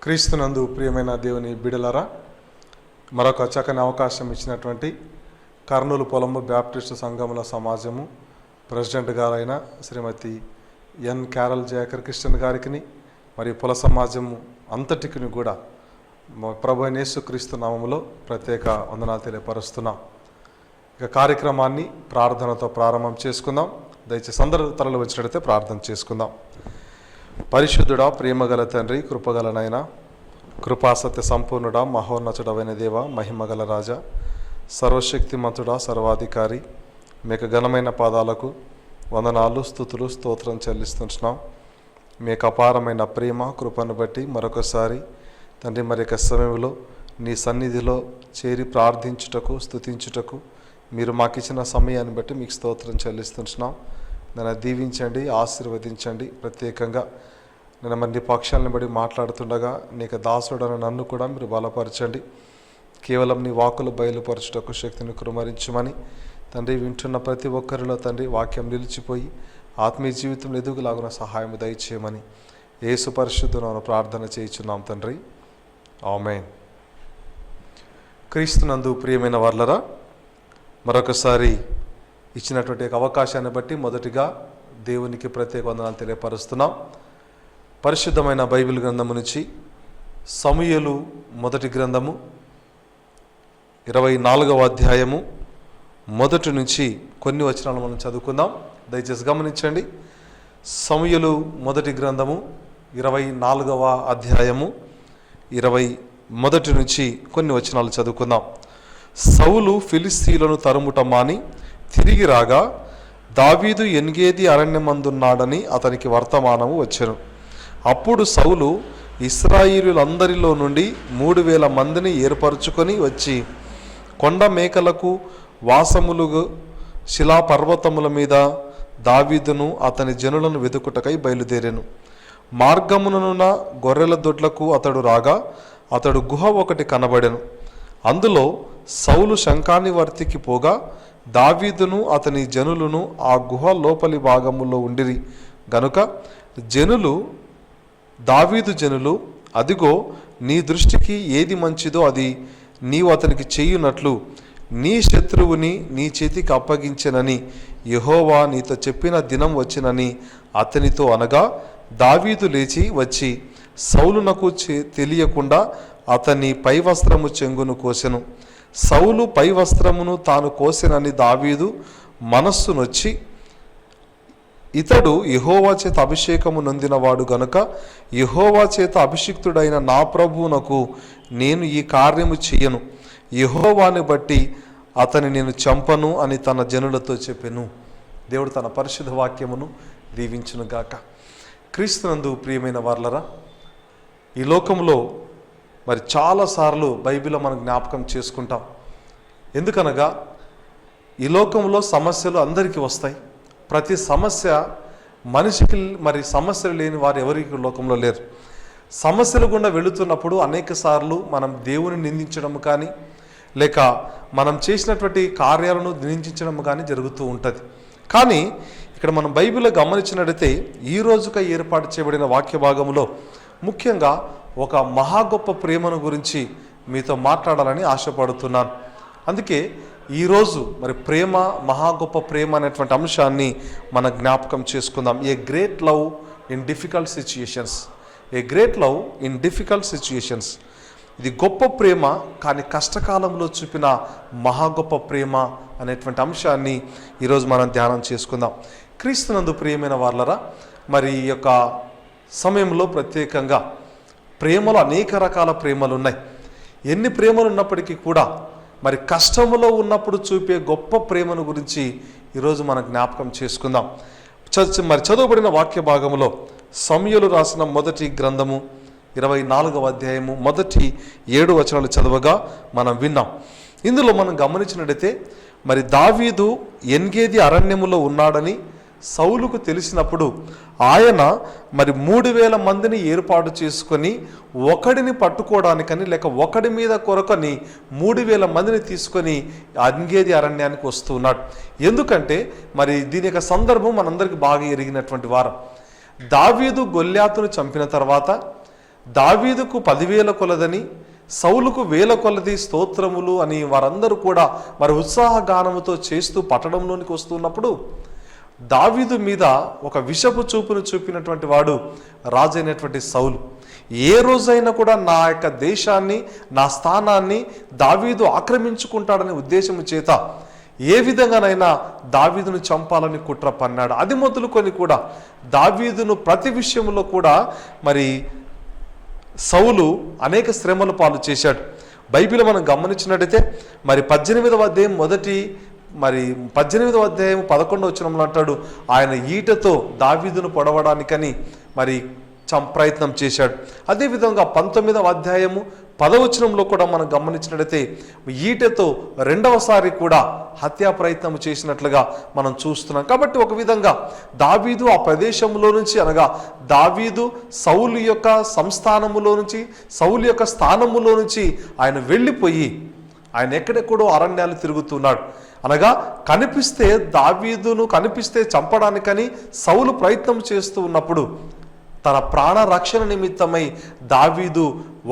క్రీస్తునందు ప్రియమైన దేవుని బిడలరా, మరొక చక్కని అవకాశం ఇచ్చినటువంటి కర్నూలు పొలము బ్యాప్టిస్టు సంఘముల సమాజము ప్రెసిడెంట్ గారైన శ్రీమతి ఎన్ క్యారల్ జయకర్ క్రిస్టియన్ గారికి మరియు పొల సమాజము అంతటికి కూడా ప్రభు అయిన యేసుక్రీస్తు నామములో ప్రత్యేక వందనాలు తెలియపరుస్తున్నాం. ఇక కార్యక్రమాన్ని ప్రార్థనతో ప్రారంభం చేసుకుందాం. దయచేసి అందరూ తలలు వచ్చినట్లయితే ప్రార్థన చేసుకుందాం. పరిశుద్ధుడా, ప్రేమగల తండ్రి, కృపగల నాయన, కృపాసత్య సంపూర్ణుడా, మహోన్నతుడవైన దేవ, మహిమగల రాజా, సర్వశక్తిమంతుడా, సర్వాధికారి, మీకు ఘనమైన పాదాలకు వందనాలు, స్తుతులు, స్తోత్రం చెల్లిస్తున్నాం. మీకు అపారమైన ప్రేమ కృపను బట్టి మరొకసారి తండ్రి మరి యొక్క సమయంలో నీ సన్నిధిలో చేరి ప్రార్థించుటకు, స్తుతించుటకు మీరు మాకు ఇచ్చిన సమయాన్ని బట్టి మీకు స్తోత్రం చెల్లిస్తున్నాం. నన్ను దీవించండి, ఆశీర్వదించండి. ప్రత్యేకంగా నేను మరి నీ పక్షాలను బట్టి మాట్లాడుతుండగా నీకు దాసుడని నన్ను కూడా మీరు బలపరచండి. కేవలం నీ వాక్కులు బయలుపరచుటకు శక్తిని కుమరించమని తండ్రి, వింటున్న ప్రతి ఒక్కరిలో తండ్రి వాక్యం నిలిచిపోయి ఆత్మీయ జీవితంలో ఎదుగులాగున సహాయం దయచేయమని యేసు పరిశుద్ధులను ప్రార్థన చేయుచున్నాం తండ్రి, ఆమేన్. క్రీస్తునందు ప్రియమైన వార్లరా, మరొకసారి ఇచ్చినటువంటి అవకాశాన్ని బట్టి మొదటిగా దేవునికి ప్రత్యేక వందనాలు తెలియపరుస్తున్నాం. పరిశుద్ధమైన బైబిల్ గ్రంథము నుంచి సమూయేలు మొదటి గ్రంథము 24వ అధ్యాయము మొదటి నుంచి కొన్ని వచనాలు మనం చదువుకుందాం. దయచేసి గమనించండి. సమూయేలు మొదటి గ్రంథము 24వ అధ్యాయము 21 నుంచి కొన్ని వచనాలు చదువుకుందాం. సౌలు ఫిలిస్తీయులను తరుముట మాని తిరిగి రాగా దావీదు ఎన్గేది అరణ్యమందున్నాడని అతనికి వర్తమానము వచ్చెను. అప్పుడు సౌలు ఇశ్రాయేలులందరిలో నుండి 3000 మందిని ఏర్పరచుకొని వచ్చి కొండ మేకలకు వాసములు శిలాపర్వతముల మీద దావీదును అతని జనులను వెతుకుటకై బయలుదేరెను. మార్గముననున్న గొర్రెల దొడ్లకు అతడు రాగా అతడు గుహ ఒకటి కనబడెను. అందులో సౌలు శంఖానివర్తికి పోగా దావీదును అతని జనులను ఆ గుహ లోపలి భాగములో ఉండిరి గనుక దావీదు జనులు, అదిగో నీ దృష్టికి ఏది మంచిదో అది నీవు అతనికి చేయునట్లు నీ శత్రువుని నీ చేతికి అప్పగించెనని యెహోవా నీతో చెప్పిన దినం వచ్చినని అతనితో అనగా, దావీదు లేచి వచ్చి సౌలునకు తెలియకుండా అతని పై వస్త్రము చెంగును కోసెను. సౌలు పై వస్త్రమును తాను కోసెనని దావీదు మనస్సు నొచ్చి, ఇతడు యెహోవా చేత అభిషేకము నొందినవాడు గనుక యెహోవా చేత అభిషిక్తుడైన నా ప్రభువునకు నేను ఈ కార్యము చెయ్యను, యెహోవాని బట్టి అతని నేను చంపను అని తన జనులతో చెప్పెను. దేవుడు తన పరిశుద్ధ వాక్యమును దీవించునుగాక. క్రీస్తునందు ప్రియమైన వార్లరా, ఈ లోకంలో మరి చాలాసార్లు బైబిల్లో మనం జ్ఞాపకం చేసుకుంటాం. ఎందుకనగా ఈ లోకంలో సమస్యలు అందరికీ వస్తాయి. ప్రతి సమస్య మనిషికి మరి సమస్యలు లేని వారు ఎవరికి లోకంలో లేరు. సమస్యలు గుండా వెళుతున్నప్పుడు అనేక సార్లు మనం దేవుని నిందించడం కానీ లేక మనం చేసినటువంటి కార్యాలను నిందించడం కానీ జరుగుతూ ఉంటుంది. కానీ ఇక్కడ మనం బైబిల్లో గమనించినట్లయితే ఈ రోజుకై ఏర్పాటు చేయబడిన వాక్య భాగంలో ముఖ్యంగా ఒక మహా గొప్ప ప్రేమను గురించి మీతో మాట్లాడాలని ఆశపడుతున్నాను. అందుకే ఈరోజు మరి ప్రేమ, మహా గొప్ప ప్రేమ అనేటువంటి అంశాన్ని మనం జ్ఞాపకం చేసుకుందాం. A great love in difficult situations. A great love in difficult situations. ఇది గొప్ప ప్రేమ కానీ కష్టకాలంలో చూపిన మహా గొప్ప ప్రేమ అనేటువంటి అంశాన్ని ఈరోజు మనం ధ్యానం చేసుకుందాం. క్రీస్తునందు ప్రియమైన వాళ్ళరా, మరి ఈ యొక్క సమయంలో ప్రత్యేకంగా ప్రేమలో అనేక రకాల ప్రేమలు ఉన్నాయి. ఎన్ని ప్రేమలు ఉన్నప్పటికీ కూడా మరి కష్టములో ఉన్నప్పుడు చూపే గొప్ప ప్రేమను గురించి ఈరోజు మనం జ్ఞాపకం చేసుకుందాం. మరి చదవబడిన వాక్య భాగంలో సమూయేలు రాసిన మొదటి గ్రంథము 24వ అధ్యాయము మొదటి 7 వచనాలు చదవగా మనం విన్నాం. ఇందులో మనం గమనించినట్లయితే మరి దావీదు ఎన్గేది అరణ్యములో ఉన్నాడని సౌలుకు తెలిసినప్పుడు ఆయన మరి 3000 మందిని ఏర్పాటు చేసుకొని ఒకడిని పట్టుకోవడానికని లేక ఒకడి మీద కొరకని 3000 మందిని తీసుకొని ఎన్గేది అరణ్యానికి వస్తున్నాడు. ఎందుకంటే మరి దీని యొక్క సందర్భం మనందరికీ బాగా ఎరిగినటువంటి వారం. దావీదు గొల్యాతును చంపిన తర్వాత దావీదుకు 10,000 కొలదని, సౌలుకు 1,000 కొలది స్తోత్రములు అని వారందరూ కూడా మరి ఉత్సాహగానముతో చేస్తూ పట్టణంలోనికి వస్తున్నప్పుడు దావీదు మీద ఒక విషపు చూపును చూపినటువంటి వాడు రాజైనటువంటి సౌలు. ఏ రోజైనా కూడా నా యొక్క దేశాన్ని, నా స్థానాన్ని దావీదు ఆక్రమించుకుంటాడనే ఉద్దేశము చేత ఏ విధంగానైనా దావీదును చంపాలని కుట్ర పన్నాడు. అది మొదలుకొని కూడా దావీదును ప్రతి విషయంలో కూడా మరి సౌలు అనేక శ్రమల పాలు చేశాడు. బైబిల్ మనం గమనించినట్టయితే మరి 18వ అధ్యాయం 18వ అధ్యాయం 11వ వచనంలో అంటాడు, ఆయన ఈటతో దావీదును పొడవడానికని మరి ప్రయత్నం చేశాడు. అదేవిధంగా 19వ అధ్యాయము 10వ వచనంలో కూడా మనం గమనించినట్లయితే ఈటెతో రెండవసారి కూడా హత్యా ప్రయత్నం చేసినట్లుగా మనం చూస్తున్నాం. కాబట్టి ఒక విధంగా దావీదు ఆ ప్రదేశంలో నుంచి, అనగా దావీదు సౌలు యొక్క సంస్థానములో నుంచి, సౌలు యొక్క స్థానములో నుంచి ఆయన వెళ్ళిపోయి ఆయన ఎక్కడెక్కడో అరణ్యాలు తిరుగుతున్నాడు. అనగా దావీదును కనిపిస్తే చంపడానికని సౌలు ప్రయత్నం చేస్తూ ఉన్నప్పుడు తన ప్రాణ రక్షణ నిమిత్తమై దావీదు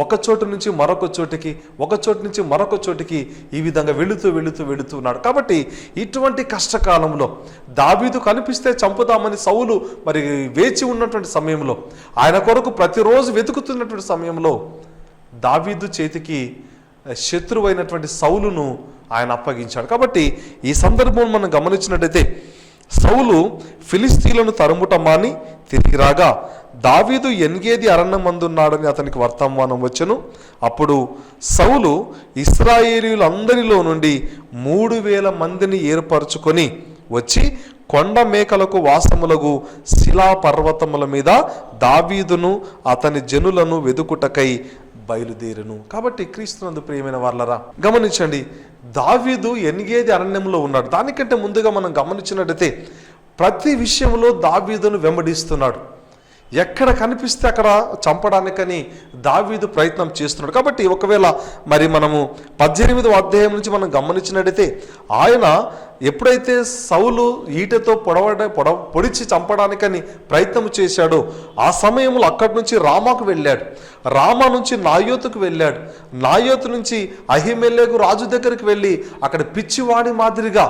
ఒక చోటు నుంచి మరొక చోటికి, ఒక చోటు నుంచి మరొక చోటికి ఈ విధంగా వెళుతున్నాడు. కాబట్టి ఇటువంటి కష్టకాలంలో దావీదు కనిపిస్తే చంపుదామని సౌలు మరి వేచి ఉన్నటువంటి సమయంలో, ఆయన కొరకు ప్రతిరోజు వెతుకుతున్నటువంటి సమయంలో దావీదు చేతికి శత్రువైనటువంటి సౌలును ఆయన అప్పగించాడు. కాబట్టి ఈ సందర్భం మనం గమనించినట్టయితే సౌలు ఫిలిస్తీన్లను తరుముట మాని తిరిగి రాగా దావీదు ఎన్గేది అరణ్యమందున్నాడని అతనికి వర్తమానం వచ్చెను. అప్పుడు సౌలు ఇశ్రాయేలీయులందరిలో నుండి 3,000 మందిని ఏర్పరచుకొని వచ్చి కొండ మేకలకు వాసములకు శిలా పర్వతముల మీద దావీదును అతని జనులను వెదుకుటకై బయలుదేరును. కాబట్టి క్రీస్తునందు ప్రియమైన వాళ్ళరా గమనించండి, దావీదు ఎన్గేది అరణ్యంలో ఉన్నాడు. దానికంటే ముందుగా మనం గమనించినట్టయితే ప్రతి విషయంలో దావీదును వెంబడిస్తున్నాడు. ఎక్కడ కనిపిస్తే అక్కడ చంపడానికని దావీదు ప్రయత్నం చేస్తున్నాడు. కాబట్టి ఒకవేళ మరి మనము 18వ అధ్యాయం నుంచి మనం గమనించినట్టయితే ఆయన ఎప్పుడైతే సౌలు ఈటెతో పొడిచి చంపడానికని ప్రయత్నం చేశాడో ఆ సమయంలో అక్కడి నుంచి రామాకు వెళ్ళాడు. రామా నుంచి నాయోతుకు వెళ్ళాడు. నాయోతు నుంచి అహిమెలెకు రాజు దగ్గరికి వెళ్ళి అక్కడ పిచ్చివాడి మాదిరిగా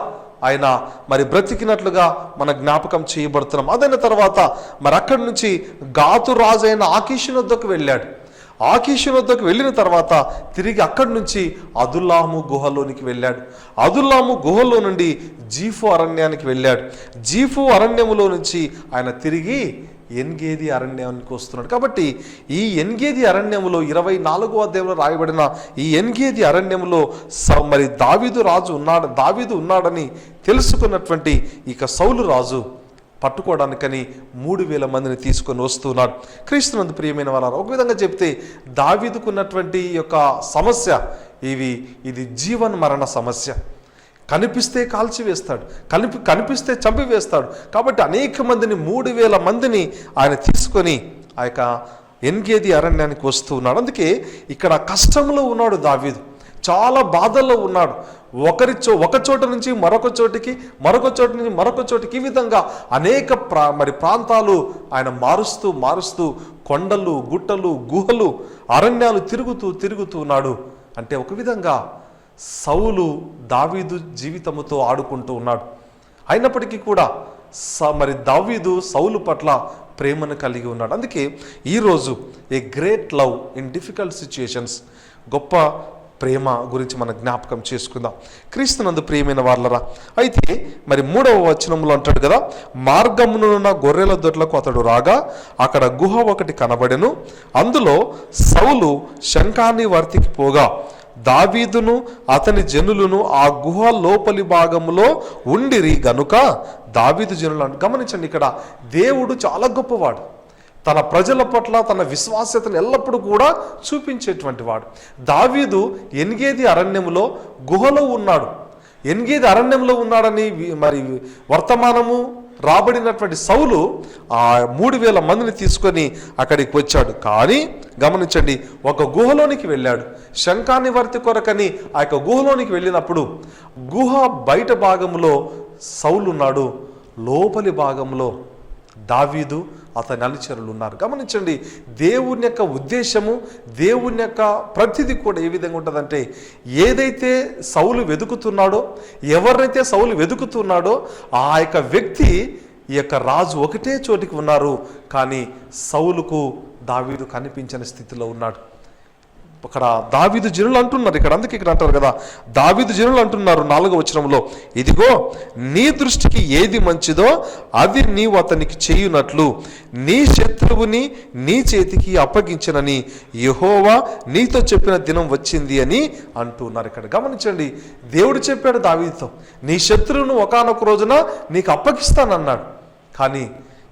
ఆయన మరి బ్రతికినట్లుగా మన జ్ఞాపకం చేయబడుతున్నాం. అదైన తర్వాత మరి అక్కడి నుంచి గాతు రాజు అయిన ఆకీషు వద్దకు వెళ్ళాడు. ఆకీషు వద్దకు వెళ్ళిన తర్వాత తిరిగి అక్కడి నుంచి అదుల్లాము గుహలోనికి వెళ్ళాడు. అదుల్లాము గుహలో నుండి జీఫు అరణ్యానికి వెళ్ళాడు. జీఫు అరణ్యములో నుంచి ఆయన తిరిగి ఎన్గేది అరణ్యానికి వస్తున్నాడు. కాబట్టి ఈ ఎన్గేది అరణ్యములో 24వ అధ్యాయంలో రాయబడిన ఈ ఎన్గేది అరణ్యములో మరి దావీదు ఉన్నాడని తెలుసుకున్నటువంటి ఇక సౌలు రాజు పట్టుకోవడానికని 3,000 మందిని తీసుకొని వస్తున్నాడు. క్రీస్తునందు ప్రియమైన వారు ఒక విధంగా చెప్తే దావీదుకున్నటువంటి యొక్క సమస్య ఇది జీవన్ మరణ సమస్య. కనిపిస్తే కాల్చివేస్తాడు, కనిపిస్తే చంపివేస్తాడు. కాబట్టి అనేక మందిని 3,000 మందిని ఆయన తీసుకొని ఆ యొక్క ఎన్గేది అరణ్యానికి వస్తూ ఉన్నాడు. అందుకే ఇక్కడ కష్టంలో ఉన్నాడు దావీదు, చాలా బాధల్లో ఉన్నాడు. ఒక చోట నుంచి మరొక చోటికి, మరొక చోటు నుంచి మరొక చోటికి, ఈ విధంగా అనేక ప్రాంతాలు ఆయన మారుస్తూ కొండలు, గుట్టలు, గుహలు, అరణ్యాలు తిరుగుతూ ఉన్నాడు. అంటే ఒక విధంగా సౌలు దావీదు జీవితముతో ఆడుకుంటూ ఉన్నాడు. అయినప్పటికీ కూడా మరి దావీదు సౌలు పట్ల ప్రేమను కలిగి ఉన్నాడు. అందుకే ఈరోజు a great love in difficult situations, గొప్ప ప్రేమ గురించి మనం జ్ఞాపకం చేసుకుందాం. క్రీస్తునందు ప్రియమైన వాళ్ళరా, అయితే మరి 3వ వచనంలో అంటాడు కదా, మార్గమునున్న గొర్రెల దొడ్లకు అతడు రాగా అక్కడ గుహ ఒకటి కనబడెను. అందులో సౌలు శంఖాన్ని వర్తికి పోగా దావీదును అతని జనులను ఆ గుహ లోపలి భాగంలో ఉండిరి గనుక దావీదు జనులు. గమనించండి, ఇక్కడ దేవుడు చాలా గొప్పవాడు. తన ప్రజల పట్ల తన విశ్వాస్యతను ఎల్లప్పుడూ కూడా చూపించేటువంటి వాడు. దావీదు ఎన్గేది అరణ్యములో గుహలో ఉన్నాడు. ఎన్గేది అరణ్యంలో ఉన్నాడని మరి వర్తమానము రాబడినటువంటి సౌలు ఆ 3,000 మందిని తీసుకొని అక్కడికి వచ్చాడు. కానీ గమనించండి, ఒక గుహలోనికి వెళ్ళాడు. శంఖాన్ని వర్తి కొరకని ఆ యొక్క గుహలోనికి వెళ్ళినప్పుడు గుహ బయట భాగంలో సౌలు ఉన్నాడు, లోపలి భాగంలో దావీదు అతని అనుచరులు ఉన్నారు. గమనించండి, దేవుని యొక్క ఉద్దేశము, దేవుని యొక్క ప్రతిదీ కూడా ఏ విధంగా ఉంటుందంటే, ఏదైతే సౌలు వెతుకుతున్నాడో, ఎవరినైతే సౌలు వెతుకుతున్నాడో ఆ యొక్క వ్యక్తి, ఈ యొక్క రాజు ఒకటే చోటికి ఉన్నారు, కానీ సౌలుకు దావీదు కనిపించని స్థితిలో ఉన్నాడు. అక్కడ దావీదు జనులు అంటున్నారు, అందుకే ఇక్కడ అంటారు కదా, దావీదు జనులు అంటున్నారు 4వ వచనంలో, ఇదిగో నీ దృష్టికి ఏది మంచిదో అది నీవు అతనికి చేయునట్లు నీ శత్రువుని నీ చేతికి అప్పగించనని యెహోవా నీతో చెప్పిన దినం వచ్చింది అని అంటున్నారు. ఇక్కడ గమనించండి, దేవుడు చెప్పాడు దావీదుతో, నీ శత్రువును ఒకానొక రోజున నీకు అప్పగిస్తానన్నాడు. కానీ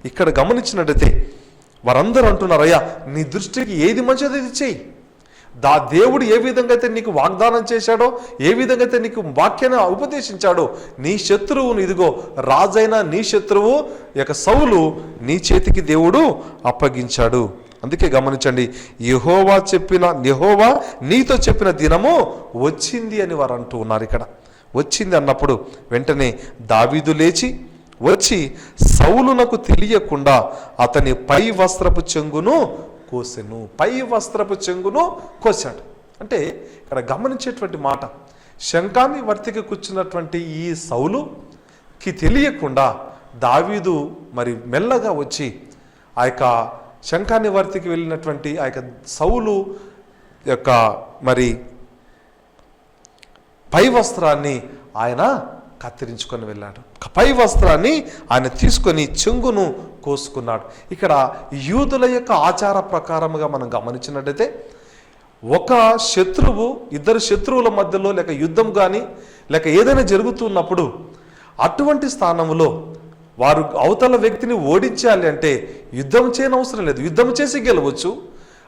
ఇక్కడ గమనించినట్టయితే వారందరూ అంటున్నారు, అయ్యా నీ దృష్టికి ఏది మంచిదో ఇది చెయ్యి. దేవుడు ఏ విధంగా అయితే నీకు వాగ్దానం చేశాడో, ఏ విధంగా అయితే నీకు వాక్యాన్ని ఉపదేశించాడో, నీ శత్రువును, ఇదిగో రాజైన నీ శత్రువు యొక్క సౌలు నీ చేతికి దేవుడు అప్పగించాడు. అందుకే గమనించండి, యెహోవా నీతో చెప్పిన దినము వచ్చింది అని వారు అంటూ ఉన్నారు. ఇక్కడ వచ్చింది అన్నప్పుడు వెంటనే దావీదు లేచి వచ్చి సౌలునకు తెలియకుండా అతని పై వస్త్రపు చెంగును కోసెను. పై వస్త్రపు చెంగును కోసాడు. అంటే ఇక్కడ గమనించేటువంటి మాట, శంఖాన్ని వర్తికి కూర్చున్నటువంటి ఈ సౌలుకి తెలియకుండా దావీదు మరి మెల్లగా వచ్చి ఆ యొక్క శంఖాన్ని వర్తికి వెళ్ళినటువంటి ఆ యొక్క సౌలు యొక్క మరి పై వస్త్రాన్ని ఆయన కత్తిరించుకొని వెళ్ళాడు. పై వస్త్రాన్ని ఆయన తీసుకొని చెంగును కోసుకున్నాడు. ఇక్కడ యూదుల యొక్క ఆచార ప్రకారముగా మనం గమనించినట్టయితే, ఒక శత్రువు, ఇద్దరు శత్రువుల మధ్యలో లేక యుద్ధం కానీ లేక ఏదైనా జరుగుతున్నప్పుడు అటువంటి స్థానంలో వారు అవతల వ్యక్తిని ఓడించాలి అంటే యుద్ధం చేయనవసరం లేదు, యుద్ధం చేసి గెలవచ్చు.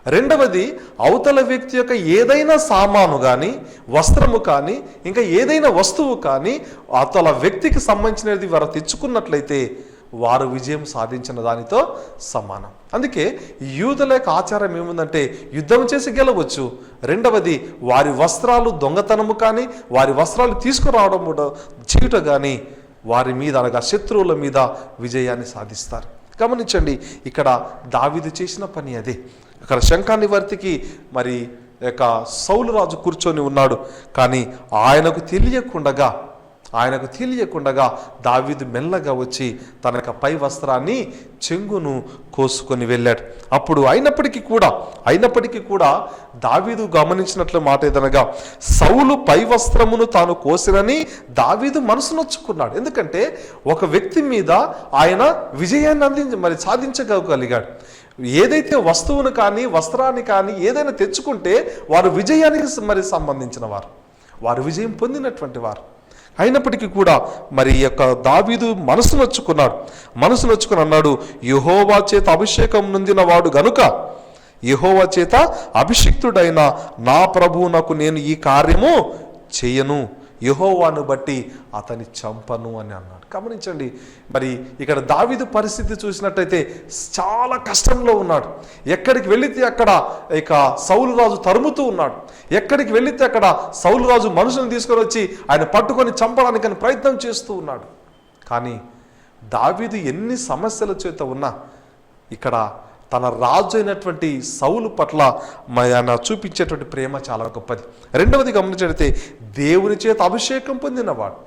రెండవది, అవతల వ్యక్తి యొక్క ఏదైనా సామాను కానీ, వస్త్రము కానీ, ఇంకా ఏదైనా వస్తువు కానీ అవతల వ్యక్తికి సంబంధించినది వారు తెచ్చుకున్నట్లయితే వారు విజయం సాధించిన దానితో సమానం. అందుకే యూదుల యొక్క ఆచారం ఏముందంటే, యుద్ధం చేసి గెలవచ్చు. రెండవది, వారి వస్త్రాలు దొంగతనము కానీ, వారి వస్త్రాలు తీసుకురావడం చేయుట కానీ వారి మీద, అనగా శత్రువుల మీద విజయాన్ని సాధిస్తారు. గమనించండి, ఇక్కడ దావీదు చేసిన పని అదే. అక్కడ శంఖాన్ని వర్తికి మరి యొక్క సౌలు రాజు కూర్చొని ఉన్నాడు. కానీ ఆయనకు తెలియకుండగా దావీదు మెల్లగా వచ్చి తన యొక్క పై వస్త్రాన్ని చెంగును కోసుకొని వెళ్ళాడు. అప్పుడు అయినప్పటికీ కూడా దావీదు గమనించినట్లు మాట ఏదనగా, సౌలు పై వస్త్రమును తాను కోసినని దావీదు మనసు నొచ్చుకున్నాడు. ఎందుకంటే ఒక వ్యక్తి మీద ఆయన విజయాన్ని సాధించగలిగాడు. ఏదైతే వస్తువును కానీ, వస్త్రాన్ని కానీ ఏదైనా తెచ్చుకుంటే వారు విజయానికి సంబంధించిన వారు విజయం పొందినటువంటి వారు. అయినప్పటికీ కూడా మరి యొక్క దావీదు మనసు నొచ్చుకుని అన్నాడు, యెహోవా చేత అభిషేకం నొందిన వాడు గనుక, యెహోవా చేత అభిషిక్తుడైన నా ప్రభువునకు నేను ఈ కార్యము చేయను, యెహోవాను బట్టి అతని చంపను అని అన్నాడు. గమనించండి, మరి ఇక్కడ దావీదు పరిస్థితి చూసినట్టయితే చాలా కష్టంలో ఉన్నాడు. ఎక్కడికి వెళితే అక్కడ ఇక సౌలు రాజు తరుముతూ ఉన్నాడు. ఎక్కడికి వెళితే అక్కడ సౌలు రాజు మనుషులను తీసుకొని వచ్చి ఆయన పట్టుకొని చంపడానికి ప్రయత్నం చేస్తూ ఉన్నాడు. కానీ దావీదు ఎన్ని సమస్యల చేత ఉన్నా ఇక్కడ తన రాజు అయినటువంటి సౌలు పట్ల ఆయన చూపించేటువంటి ప్రేమ చాలా గొప్పది. రెండవది గమనించినట్లయితే, దేవుని చేత అభిషేకం పొందినవాడు,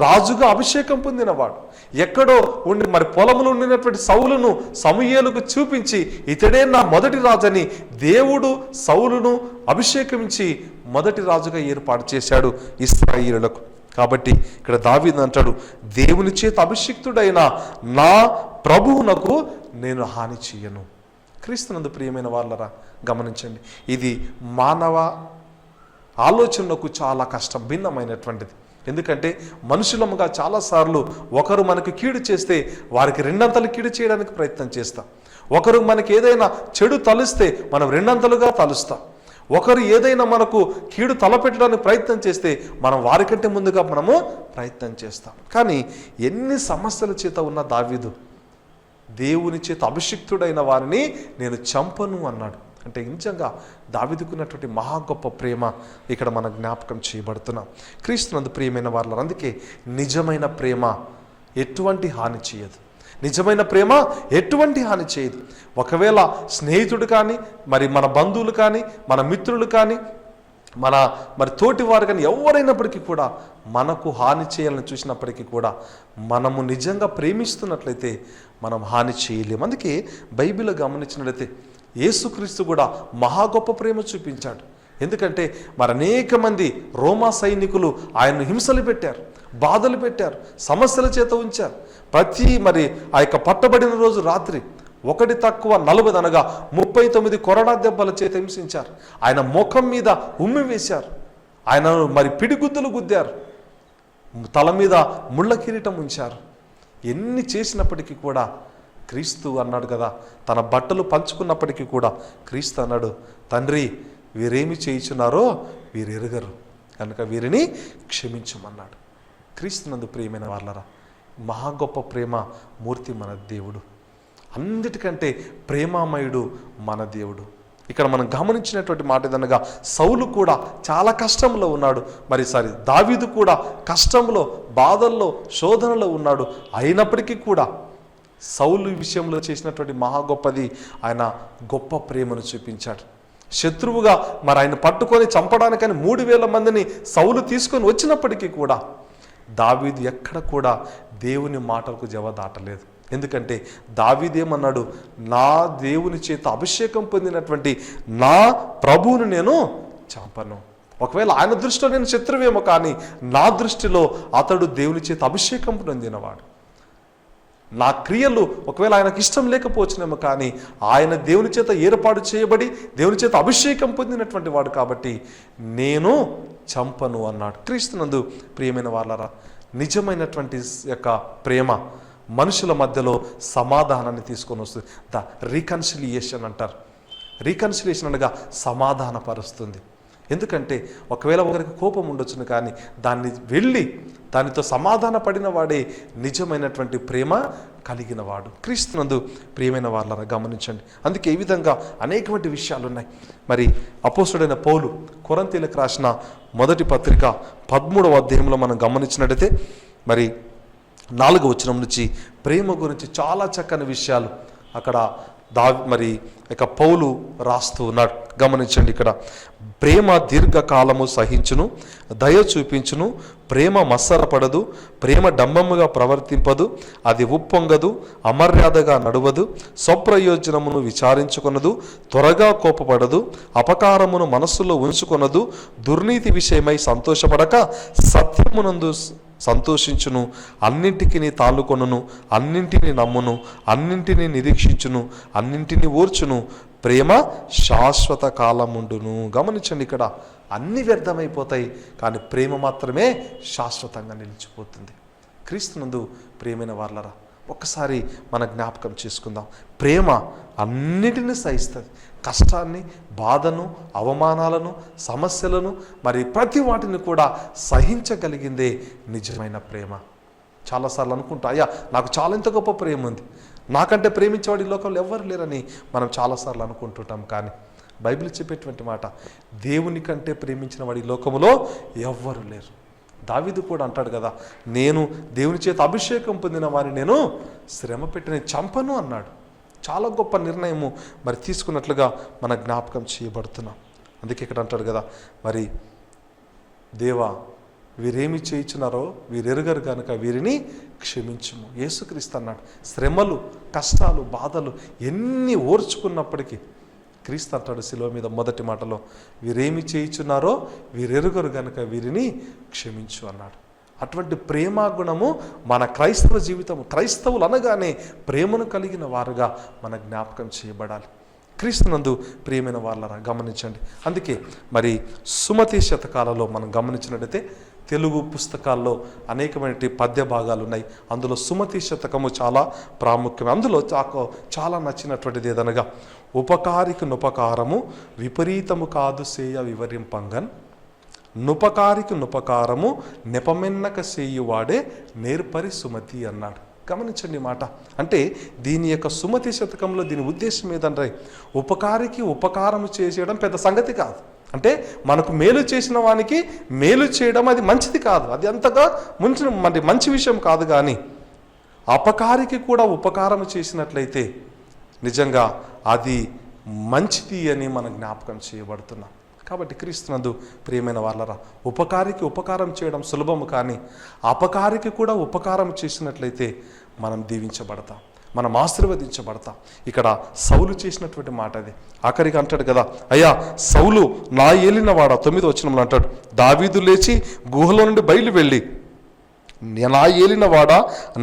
రాజుగా అభిషేకం పొందినవాడు, ఎక్కడో ఉండి మరి పొలంలో ఉండినటువంటి సౌలును సమూయేలుకు చూపించి ఇతడే నా మొదటి రాజని దేవుడు సౌలును అభిషేకించి మొదటి రాజుగా ఏర్పాటు చేశాడు ఇశ్రాయేలులకు. కాబట్టి ఇక్కడ దావీదు అంటాడు, దేవుని చేత అభిషిక్తుడైన నా ప్రభువునకు నేను హాని చేయను. క్రీస్తునందు ప్రియమైన వాళ్ళరా, గమనించండి, ఇది మానవ ఆలోచనకు చాలా కష్టం, భిన్నమైనటువంటిది. ఎందుకంటే మనుషులముగా చాలాసార్లు ఒకరు మనకు కీడు చేస్తే వారికి రెండంతలు కీడు చేయడానికి ప్రయత్నం చేస్తాం. ఒకరు మనకి ఏదైనా చెడు తలుస్తే మనం రెండంతలుగా తలుస్తాం. ఒకరు ఏదైనా మనకు కీడు తలపెట్టడానికి ప్రయత్నం చేస్తే మనం వారికంటే ముందుగా మనము ప్రయత్నం చేస్తాం. కానీ ఎన్ని సమస్యల చేత ఉన్న దావీదు దేవుని చేత అభిషిక్తుడైన వారిని నేను చంపను అన్నాడు. అంటే నిజంగా దావీదుకున్నటువంటి మహా గొప్ప ప్రేమ ఇక్కడ మనం జ్ఞాపకం చేయబడుతున్నాం. క్రీస్తునందు ప్రియమైన వారు, అందుకే నిజమైన ప్రేమ ఎటువంటి హాని చేయదు. నిజమైన ప్రేమ ఎటువంటి హాని చేయదు. ఒకవేళ స్నేహితుడు కానీ, మరి మన బంధువులు కానీ, మన మిత్రులు కానీ, మరి తోటి వారు కానీ ఎవరైనప్పటికీ కూడా మనకు హాని చేయాలని చూసినప్పటికీ కూడా మనము నిజంగా ప్రేమిస్తున్నట్లయితే మనం హాని చేయలేము. అందుకే బైబిల్లో గమనించినట్లయితే యేసుక్రీస్తు కూడా మహా గొప్ప ప్రేమ చూపించాడు. ఎందుకంటే మరి అనేక మంది రోమా సైనికులు ఆయన్ను హింసలు పెట్టారు, బాధలు పెట్టారు, సమస్యల చేత ఉంచారు. మరి ఆ యొక్క పట్టబడిన రోజు రాత్రి 1 తక్కువ 40 అనగా 39 కొరడా దెబ్బల చేత హింసించారు. ఆయన ముఖం మీద ఉమ్మి వేశారు, ఆయన మరి పిడిగుద్దులు గుద్దారు, తల మీద ముళ్ళ కిరీటం ఉంచారు. ఎన్ని చేసినప్పటికీ కూడా క్రీస్తు అన్నాడు కదా, తన బట్టలు పంచుకున్నప్పటికీ కూడా క్రీస్తు అన్నాడు, తండ్రి వీరేమి చేయుచున్నారో వీరు ఎరుగరు కనుక వీరిని క్షమించమన్నాడు. క్రీస్తునందు ప్రియమైన వాళ్ళరా, మహా గొప్ప ప్రేమ మూర్తి మన దేవుడు. అన్నిటికంటే ప్రేమామయుడు మన దేవుడు. ఇక్కడ మనం గమనించినటువంటి మాట ఏదనగా సౌలు కూడా చాలా కష్టంలో ఉన్నాడు. దావీదు కూడా కష్టంలో, బాధల్లో, శోధనలో ఉన్నాడు. అయినప్పటికీ కూడా సౌలు విషయంలో చేసినటువంటి మహా గొప్పది ఆయన గొప్ప ప్రేమను చూపించాడు. శత్రువుగా మరి ఆయన పట్టుకొని చంపడానికని 3000 మందిని సౌలు తీసుకొని వచ్చినప్పటికీ కూడా దావీదు ఎక్కడ కూడా దేవుని మాటలకు జవాదాటలేదు. ఎందుకంటే దావీదేమన్నాడు, నా దేవుని చేత అభిషేకం పొందినటువంటి నా ప్రభువును నేను చంపను. ఒకవేళ ఆయన దృష్టిలో నేను శత్రువేమో, కానీ నా దృష్టిలో అతడు దేవుని చేత అభిషేకం పొందినవాడు. నా క్రియలు ఒకవేళ ఆయనకు ఇష్టం లేకపోవచ్చునేమో, కానీ ఆయన దేవుని చేత ఏర్పాటు చేయబడి దేవుని చేత అభిషేకం పొందినటువంటి వాడు కాబట్టి నేను చంపను అన్నాడు. క్రీస్తునందు ప్రియమైన వాళ్ళరా, నిజమైనటువంటి యొక్క ప్రేమ మనుషుల మధ్యలో సమాధానాన్ని తీసుకొని వస్తుంది. రీకన్సిలియేషన్ అంటారు. రీకన్సిలియేషన్ అనగా సమాధానపరుస్తుంది. ఎందుకంటే ఒకవేళ ఒకరికి కోపం ఉండొచ్చును, కానీ దానితో సమాధాన పడిన వాడే నిజమైనటువంటి ప్రేమ కలిగిన వాడు. క్రీస్తునందు ప్రియమైన వాళ్ళరా గమనించండి. అందుకే ఈ విధంగా అనేకమైన విషయాలు ఉన్నాయి. మరి అపోస్తుడైన పౌలు కొరింథీయులకు రాసిన మొదటి పత్రిక 13వ అధ్యాయంలో మనం గమనించినట్టయితే మరి 4వ వచనం నుంచి ప్రేమ గురించి చాలా చక్కని విషయాలు అక్కడ ఇక పౌలు రాస్తూ ఉన్నాడు. గమనించండి, ఇక్కడ ప్రేమ దీర్ఘకాలము సహించును, దయ చూపించును, ప్రేమ మత్సరపడదు, ప్రేమ డంబముగా ప్రవర్తింపదు, అది ఉప్పొంగదు, అమర్యాదగా నడువదు, స్వప్రయోజనమును విచారించుకొనదు, త్వరగా కోపపడదు, అపకారమును మనస్సులో ఉంచుకొనదు, దుర్నీతి విషయమై సంతోషపడక సత్యమునందు సంతోషించును, అన్నింటికి తాళుకొనును, అన్నింటినీ నమ్మును, అన్నింటినీ నిరీక్షించును, అన్నింటినీ ఓర్చును, ప్రేమ శాశ్వత కాలముండును. గమనించండి, ఇక్కడ అన్ని వ్యర్థమైపోతాయి, కానీ ప్రేమ మాత్రమే శాశ్వతంగా నిలిచిపోతుంది. క్రీస్తునందు ప్రియమైన వాళ్ళరా, ఒక్కసారి మన జ్ఞాపకం చేసుకుందాం. ప్రేమ అన్నిటినీ సహిస్తుంది. కష్టాన్ని, బాధను, అవమానాలను, సమస్యలను, మరి ప్రతి వాటిని కూడా సహించగలిగిందే నిజమైన ప్రేమ. చాలాసార్లు అనుకుంటా, అయ్యా నాకు చాలా ఎంత గొప్ప ప్రేమ ఉంది, నాకంటే ప్రేమించేవాడు ఈ లోకంలో ఎవ్వరు లేరని మనం చాలాసార్లు అనుకుంటుంటాం. కానీ బైబిల్ చెప్పేటువంటి మాట, దేవుని కంటే ప్రేమించిన వాడు ఈ లోకంలో ఎవ్వరు లేరు. దావీదు కూడా అంటాడు కదా, నేను దేవుని చేత అభిషేకం పొందిన వారిని నేను శ్రమ పెట్టి నేను చంపను అన్నాడు. చాలా గొప్ప నిర్ణయము మరి తీసుకున్నట్లుగా మన జ్ఞాపకం చేయబడుతున్నాం. అందుకే ఇక్కడ అంటాడు కదా, మరి దేవా వీరేమి చేయించున్నారో వీరెరుగరు కనుక వీరిని క్షమించుము. యేసుక్రీస్తు అన్నాడు, శ్రమలు, కష్టాలు, బాధలు ఎన్ని ఓర్చుకున్నప్పటికీ క్రీస్తు అంటాడు శిలువ మీద మొదటి మాటలో, వీరేమి చేయించున్నారో వీరెరుగరు కనుక వీరిని క్షమించు అన్నాడు. అటువంటి ప్రేమా గుణము మన క్రైస్తవ జీవితము, క్రైస్తవులు అనగానే ప్రేమను కలిగిన వారుగా మన జ్ఞాపకం చేయబడాలి. క్రీస్తునందు ప్రియమైన వాళ్ళరా గమనించండి. అందుకే మరి సుమతి శతకాలలో మనం గమనించినట్టయితే తెలుగు పుస్తకాల్లో అనేకమైన పద్య భాగాలు ఉన్నాయి. అందులో సుమతి శతకము చాలా ప్రాముఖ్యం. అందులో చాలా నచ్చినటువంటిది ఏదనగా, ఉపకారికి నుపకారము విపరీతము కాదు సేయ వివరింపంగన్, నుపకారికి నుపకారము నెపమెన్నక సేయువాడే నేర్పరి సుమతి అన్నాడు. గమనించండి మాట. అంటే దీని యొక్క సుమతి శతకంలో దీని ఉద్దేశం ఏదంటే, ఉపకారికి ఉపకారము చేసేయడం పెద్ద సంగతి కాదు. అంటే మనకు మేలు చేసిన వానికి మేలు చేయడం అది మంచిది కాదు, అది అంతగా మంచి విషయం కాదు. కానీ అపకారికి కూడా ఉపకారం చేసినట్లయితే నిజంగా అది మంచిది అని మనం జ్ఞాపకం చేయబడుతున్నాం. కాబట్టి క్రీస్తునందు ప్రియమైన వాళ్ళరా, ఉపకారికి ఉపకారం చేయడం సులభము, కానీ అపకారికి కూడా ఉపకారం చేసినట్లయితే మనం దీవించబడతాం, మనం ఆశీర్వదించబడతాం. ఇక్కడ సౌలు చేసినటువంటి మాట అది. ఆఖరికి అంటాడు కదా, అయ్యా సౌలు నా ఏలినవాడ, 9వ వచనంలో అంటాడు, దావీదు లేచి గుహలో నుండి బయలు వెళ్ళి నా ఏలినవాడా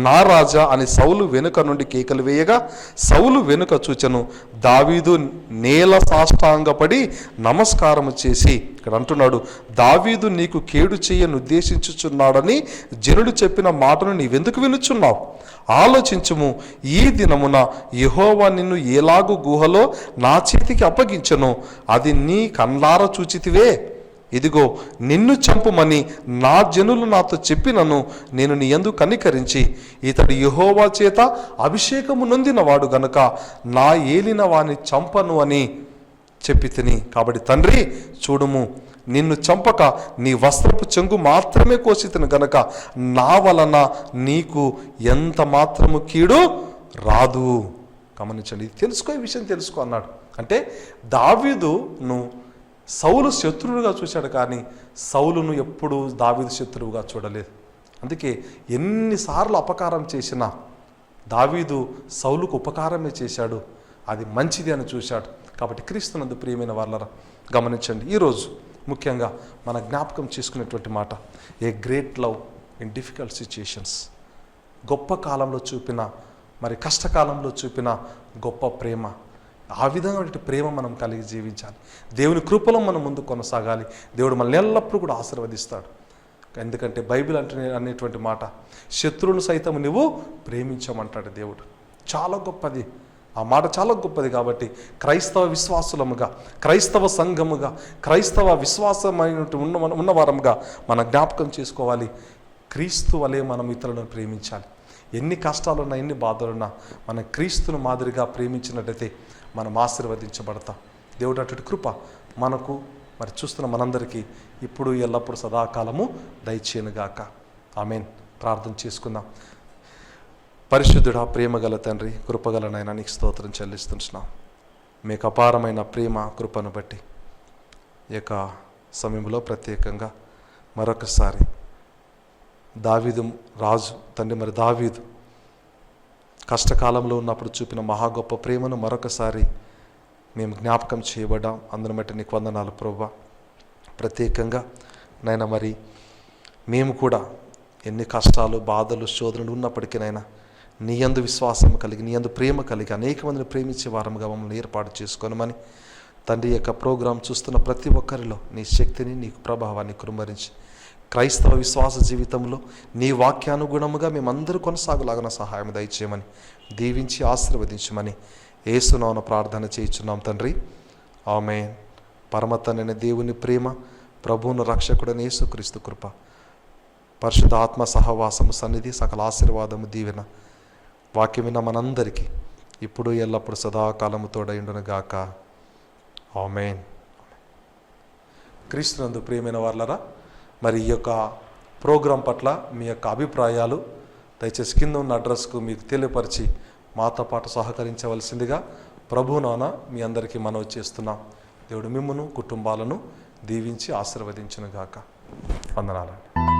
నా రాజా అని సౌలు వెనుక నుండి కేకలు వేయగా సౌలు వెనుక చూచెను. దావీదు నేల సాష్టాంగపడి నమస్కారము చేసి, ఇక్కడ అంటున్నాడు, దావీదు నీకు కేడు చేయను ఉద్దేశించుచున్నాడని జనుడు చెప్పిన మాటను నీవెందుకు వినుచున్నావు? ఆలోచించుము, ఈ దినమున యెహోవా నిన్ను ఎలాగు గుహలో నా చేతికి అప్పగించెను, అది నీ కళ్ళార చూచితివే. ఇదిగో నిన్ను చంపుమని నా జనులు నాతో చెప్పినను నేను నీ యందు కనికరించి ఇతడు యెహోవా చేత అభిషేకము నొందినవాడు గనుక నా ఏలిన వాని చంపను అని చెప్పి తిని. కాబట్టి తండ్రి చూడుము, నిన్ను చంపక నీ వస్త్రపు చెంగు మాత్రమే కోసితిని గనక నా వలన నీకు ఎంత మాత్రము కీడు రాదు. గమనించండి, ఇది తెలుసుకో, ఈ విషయం తెలుసుకో అన్నాడు. అంటే దావీదును సౌలు శత్రువుగా చూశాడు, కానీ సౌలును ఎప్పుడూ దావీదు శత్రువుగా చూడలేదు. అందుకే ఎన్నిసార్లు అపకారం చేసినా దావీదు సౌలుకు ఉపకారమే చేశాడు, అది మంచిది అని చూశాడు. కాబట్టి క్రీస్తునందు ప్రియమైన వాళ్ళరా గమనించండి, ఈరోజు ముఖ్యంగా మన జ్ఞాపకం చేసుకునేటువంటి మాట, a great love in difficult situations. గొప్ప కాలంలో చూపిన, మరి కష్టకాలంలో చూపిన గొప్ప ప్రేమ, ఆ విధమైన ప్రేమ మనం కలిగి జీవించాలి. దేవుని కృపలో మనం ముందు కొనసాగాలి. దేవుడు మనల్ని ఎల్లప్పుడూ కూడా ఆశీర్వదిస్తాడు. ఎందుకంటే బైబిల్ అనేటువంటి మాట, శత్రువును సైతం నువ్వు ప్రేమించమంటాడు దేవుడు. చాలా గొప్పది, ఆ మాట చాలా గొప్పది. కాబట్టి క్రైస్తవ విశ్వాసులముగా, క్రైస్తవ సంఘముగా, క్రైస్తవ విశ్వాసమైన ఉన్నవారముగా మన జ్ఞాపకం చేసుకోవాలి, క్రీస్తు వలె మనం ఇతరులను ప్రేమించాలి. ఎన్ని కష్టాలున్నా, ఎన్ని బాధలున్నా మన క్రీస్తును మాదిరిగా ప్రేమించినట్టయితే మనం ఆశీర్వదించబడతాం. దేవుడు అటువంటి కృప మనకు, మరి చూస్తున్న మనందరికీ ఇప్పుడు ఎల్లప్పుడూ సదాకాలము దయచేయనుగాక. ఆమేన్. ప్రార్థన చేసుకుందాం. పరిశుద్ధుడా, ప్రేమగల తండ్రి, కృపగల నాయనా, నీకు స్తోత్రం చెల్లిస్తున్నాం. మీకు అపారమైన ప్రేమ కృపను బట్టి ఈ యొక్క సమయంలో ప్రత్యేకంగా మరొకసారి దావీదు రాజు తండ్రి, మరి దావీదు కష్టకాలంలో ఉన్నప్పుడు చూపిన మహా గొప్ప ప్రేమను మరొకసారి మేము జ్ఞాపకం చేయబడ్డాం. అందుని బట్టి నీకు వందనాలు ప్రభువా. ప్రత్యేకంగా నాయన, మరి మేము కూడా ఎన్ని కష్టాలు, బాధలు, శోధనలు ఉన్నప్పటికీ నాయన, నీ యందు విశ్వాసం కలిగి, నీ యందు ప్రేమ కలిగి అనేక మందిని ప్రేమించే వారముగా మమ్మల్ని ఏర్పాటు చేసుకోనమని తండ్రి, యొక్క ప్రోగ్రాం చూస్తున్న ప్రతి ఒక్కరిలో నీ శక్తిని, నీ ప్రభావాన్ని కుమ్మరించి క్రైస్తవ విశ్వాస జీవితంలో నీ వాక్యానుగుణముగా మేమందరూ కొనసాగులాగిన సహాయం దయచేయమని, దీవించి ఆశీర్వదించమని యేసునామమున ప్రార్థన చేయించున్నాం తండ్రి. ఆమేన్. పరమతండ్రైన దేవుని ప్రేమ, ప్రభువును రక్షకుడైన యేసుక్రీస్తు కృప, పరిశుద్ధ ఆత్మ సహవాసము, సన్నిధి, సకల ఆశీర్వాదము, దీవెన వాక్యం విన్న మనందరికీ ఇప్పుడు ఎల్లప్పుడు సదాకాలము తోడైండును గాక. ఆమేన్. క్రీస్తునందు ప్రియమైన వాళ్ళరా, మరి ఈ యొక్క ప్రోగ్రాం పట్ల మీ యొక్క అభిప్రాయాలు దయచేసి కింద ఉన్న అడ్రస్కు మీకు తెలియపరిచి మాతో పాటు సహకరించవలసిందిగా ప్రభువునాన మీ అందరికీ మనవి చేస్తున్నాం. దేవుడు మిమ్మును, కుటుంబాలను దీవించి ఆశీర్వదించును గాక. వందనాలండి.